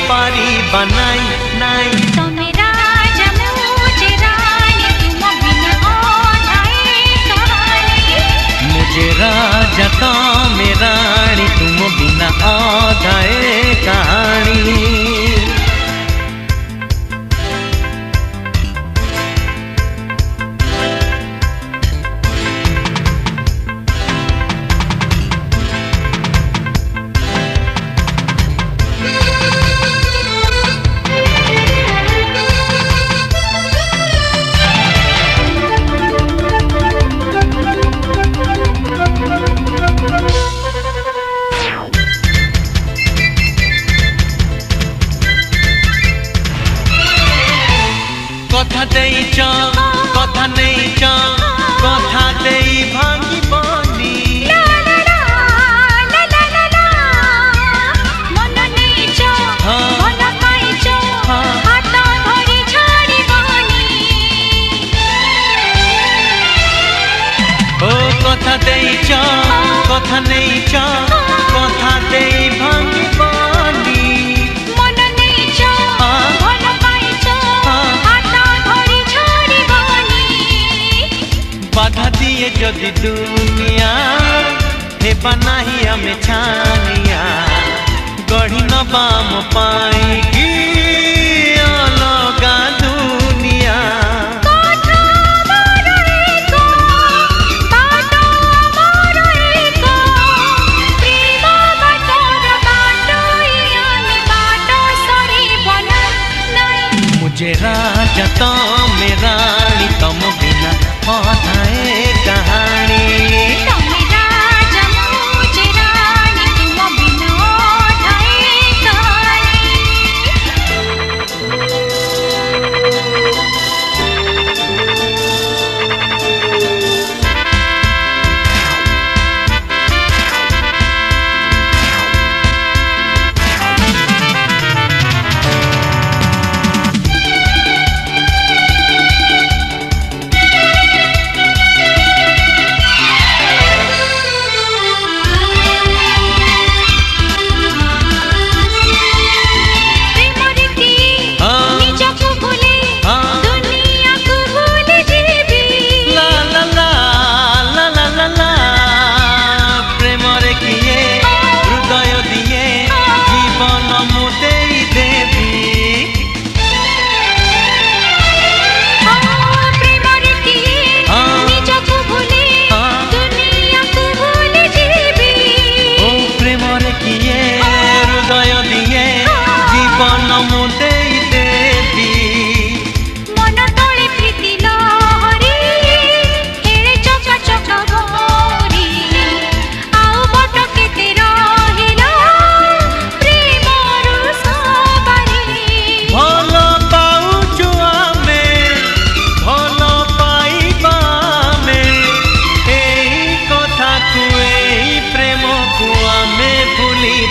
पारी बनाई नाई तमे राजा मुझे रानी तुम बिना ओढ़ाए कहानी मुझे राजा तमे रानी तुम बिना अधाए कहानी कथा देइच कथा नेइच कथा देई भांगी बनी मन नेइच मन पाइच हाथ धरी छाड़ी बनी ओ कथा देइच कथा नेइच कथा देई भांगी बनी मन नेइच मन पाइच हाथ धरी छाड़ी बनी बाधा दिए जदि दुनिया हेबा नाही आमे छानिया गढ़ी नबाम पाई कि अलगा दुनिया कथा मोर एक बाट मोर एक प्रेम बाटर बाटोइयानी बाट सरी बना नहीं मुझे राजा तमे रानी तम बिना अधाए कहानी तमे राजा मुझे रानी तुम बिना ओढ़ाए कहानी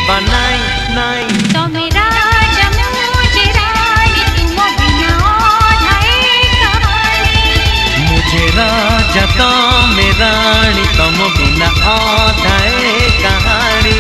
बनाई नाई तमे राजा मुझे रानी तुम बिना ओढ़ाए कहानी मुझे राजा तमे रानी तम बिना अधाए कहानी।